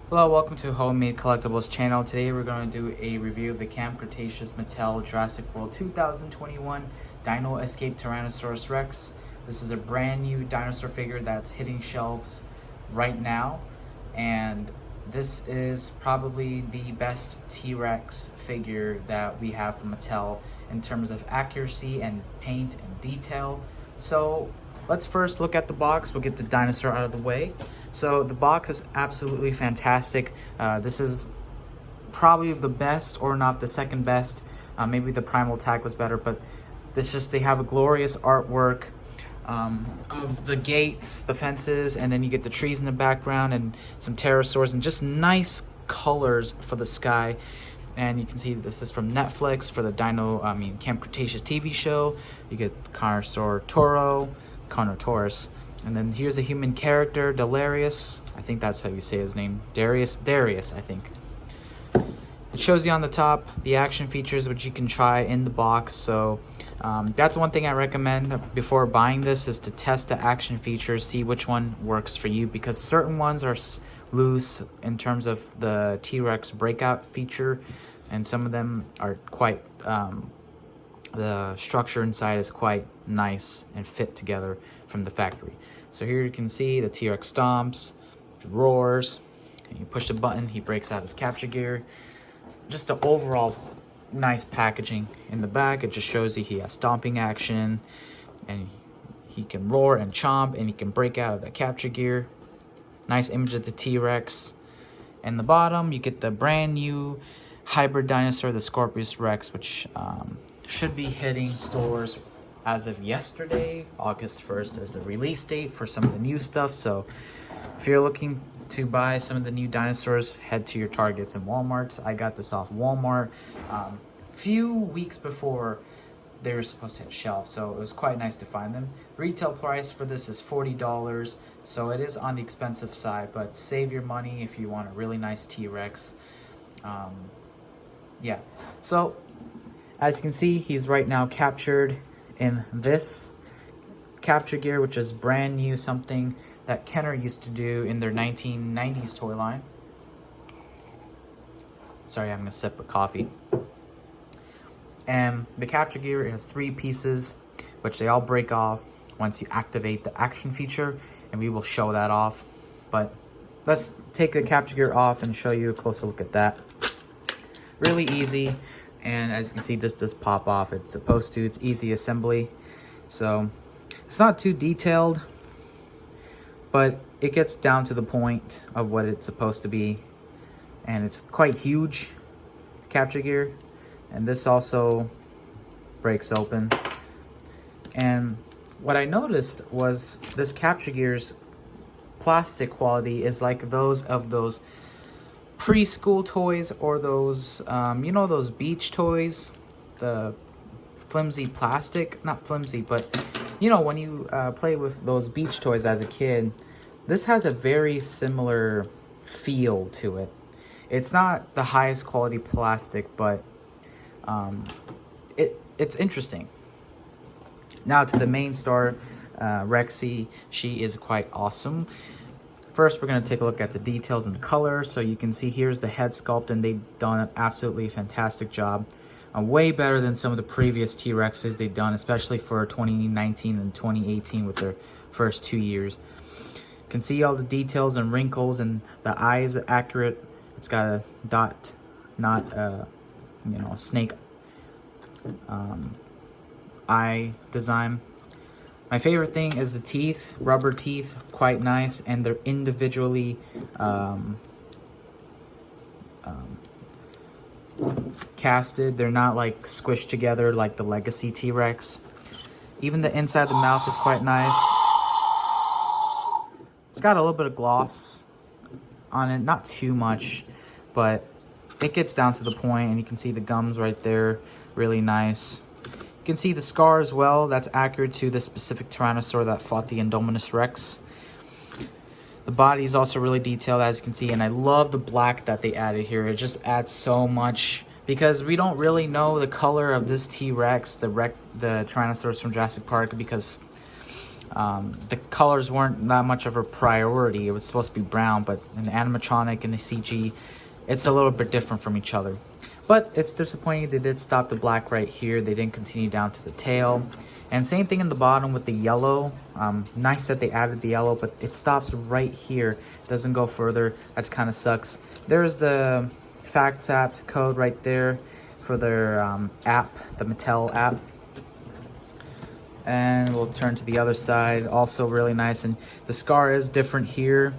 Hello, welcome to Homemade Collectibles channel. Today we're going to do a review of the Camp Cretaceous Mattel Jurassic World 2021 Dino Escape Tyrannosaurus Rex. This is a brand new dinosaur figure that's hitting shelves right now, and this is probably the best T-Rex figure that we have from Mattel in terms of accuracy and paint and detail. So let's first look at the box. We'll get the dinosaur out of the way. So the box is absolutely fantastic. This is probably the best, or not the second best. Maybe the primal tag was better, but they have a glorious artwork of the gates, the fences, and then you get the trees in the background and some pterosaurs and just nice colors for the sky. And you can see this is from Netflix for the Camp Cretaceous TV show. You get Carnotaurus. And then here's a human character, Darius. I think that's how you say his name. Darius, I think. It shows you on the top the action features which you can try in the box. So that's one thing I recommend before buying this, is to test the action features, see which one works for you, because certain ones are loose in terms of the T-Rex breakout feature, and some of them are quite the structure inside is quite nice and fit together from the factory. So here you can see the T-Rex stomps, roars, and you push the button, he breaks out his capture gear. Just the overall nice packaging in the back. It just shows you he has stomping action, and he can roar and chomp, and he can break out of the capture gear. Nice image of the T-Rex. In the bottom, you get the brand new hybrid dinosaur, the Scorpius Rex, which should be hitting stores as of yesterday. August 1st is the release date for some of the new stuff. So if you're looking to buy some of the new dinosaurs, head to your Targets and Walmarts. I got this off Walmart few weeks before they were supposed to hit shelves, so it was quite nice to find them. Retail price for this is $40, so it is on the expensive side, but save your money if you want a really nice T-Rex. Yeah, so as you can see, he's right now captured in this capture gear, which is brand new, something that Kenner used to do in their 1990s toy line. Sorry, I'm gonna sip of coffee. And the capture gear has 3 pieces, which they all break off once you activate the action feature, and we will show that off. But let's take the capture gear off and show you a closer look at that. Really easy, and as you can see, this does pop off. It's supposed to. It's easy assembly, so it's not too detailed, but it gets down to the point of what it's supposed to be, and it's quite huge, capture gear. And this also breaks open. And what I noticed was this capture gear's plastic quality is like those preschool toys, or those those beach toys, the flimsy plastic, not flimsy, but when you play with those beach toys as a kid. This has a very similar feel to it. It's not the highest quality plastic, but it's interesting. Now to the main star, Rexy. She is quite awesome. First, we're going to take a look at the details and the color. So you can see here's the head sculpt, and they've done an absolutely fantastic job. Way better than some of the previous T-Rexes they've done, especially for 2019 and 2018 with their first 2 years. You can see all the details and wrinkles, and the eyes are accurate. It's got a dot, not a snake eye design. My favorite thing is the teeth, rubber teeth, quite nice, and they're individually casted. They're not like squished together like the Legacy T-Rex. Even the inside of the mouth is quite nice. It's got a little bit of gloss on it, not too much, but it gets down to the point, and you can see the gums right there, really nice. You can see the scar as well. That's accurate to the specific Tyrannosaur that fought the Indominus Rex. The body is also really detailed, as you can see, and I love the black that they added here. It just adds so much, because we don't really know the color of this T-Rex, the Tyrannosaurus from Jurassic Park, because The colors weren't that much of a priority. It was supposed to be brown, but in the animatronic and the CG, it's a little bit different from each other. But it's disappointing they did stop the black right here. They didn't continue down to the tail. And same thing in the bottom with the yellow. Nice that they added the yellow, but it stops right here. Doesn't go further. That kind of sucks. There's the Facts app code right there for their app, the Mattel app. And we'll turn to the other side. Also really nice. And the scar is different here.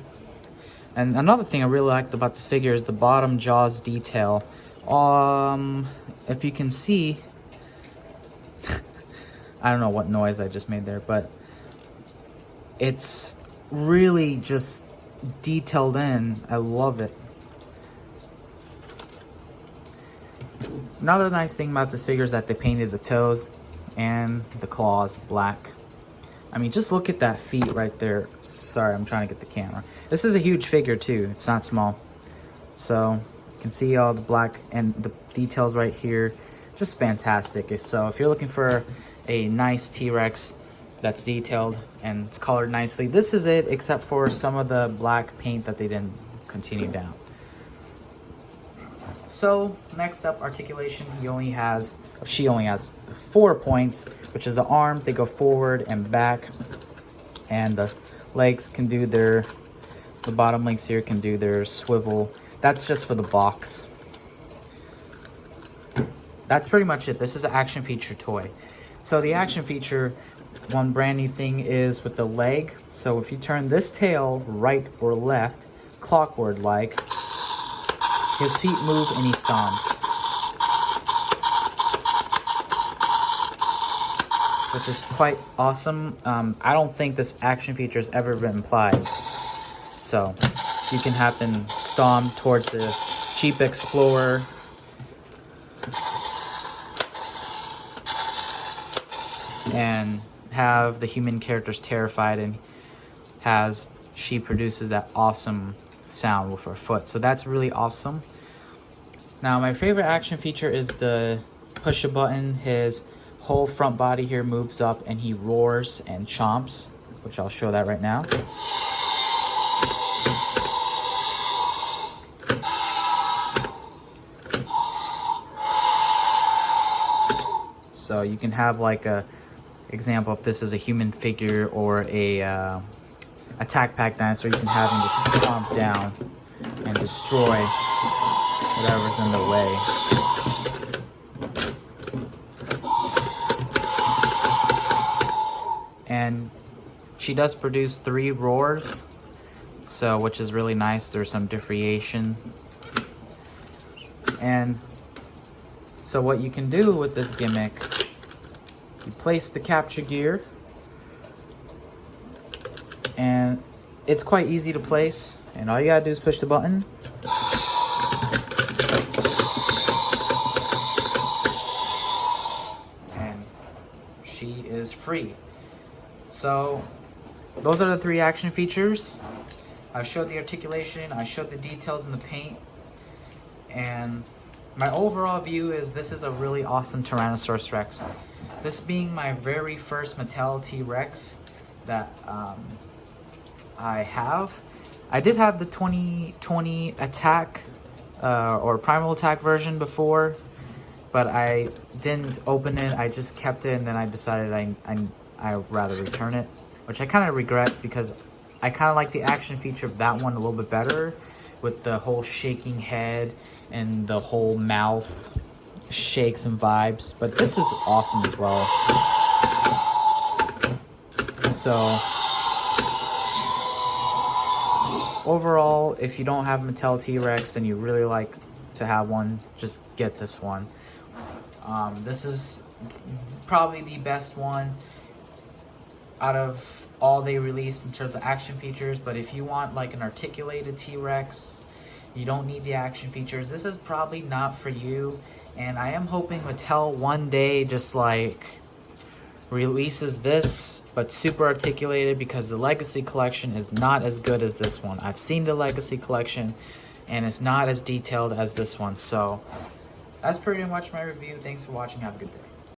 And another thing I really liked about this figure is the bottom jaws detail. If you can see, I don't know what noise I just made there, but it's really just detailed in. I love it. Another nice thing about this figure is that they painted the toes and the claws black. I mean, just look at that feet right there. Sorry, I'm trying to get the camera. This is a huge figure too. It's not small. So you can see all the black and the details right here. Just fantastic. So if you're looking for a nice T-Rex that's detailed and it's colored nicely, this is it, except for some of the black paint that they didn't continue down. So next up, articulation. She only has 4 points, which is the arms. They go forward and back, and the legs can do the bottom legs here can do their swivel. That's just for the box. That's pretty much it. This is an action feature toy. So the action feature, one brand new thing is with the leg. So if you turn this tail right or left, clockwork like, his feet move and he stomps. Which is quite awesome. I don't think this action feature has ever been applied. So you can have him stomp towards the Jeep Explorer. And have the human characters terrified, and she produces that awesome sound with her foot. So that's really awesome. Now my favorite action feature is the push a button. His whole front body here moves up and he roars and chomps, which I'll show that right now. So you can have like a example, if this is a human figure or a attack pack dinosaur, you can have him just chomp down and destroy whatever's in the way. And she does produce 3 roars, so which is really nice. There's some differentiation. And so what you can do with this gimmick, you place the capture gear, and it's quite easy to place, and all you gotta do is push the button. And she is free. So those are the 3 action features. I showed the articulation, I showed the details in the paint, and my overall view is this is a really awesome Tyrannosaurus Rex. This being my very first Mattel T-Rex that I have. I did have the 2020 Attack or Primal Attack version before, but I didn't open it. I just kept it, and then I decided I'd rather return it, which I kind of regret because I kind of like the action feature of that one a little bit better, with the whole shaking head and the whole mouth shakes and vibes. But this is awesome as well. So overall, if you don't have Mattel T-Rex and you really like to have one, just get this one. This is probably the best one out of all they released in terms of action features. But if you want like an articulated T-Rex, you don't need the action features, this is probably not for you. And I am hoping Mattel one day just like releases this but super articulated, because the Legacy collection is not as good as this one. I've seen the Legacy collection and it's not as detailed as this one. So that's pretty much my review. Thanks for watching. Have a good day.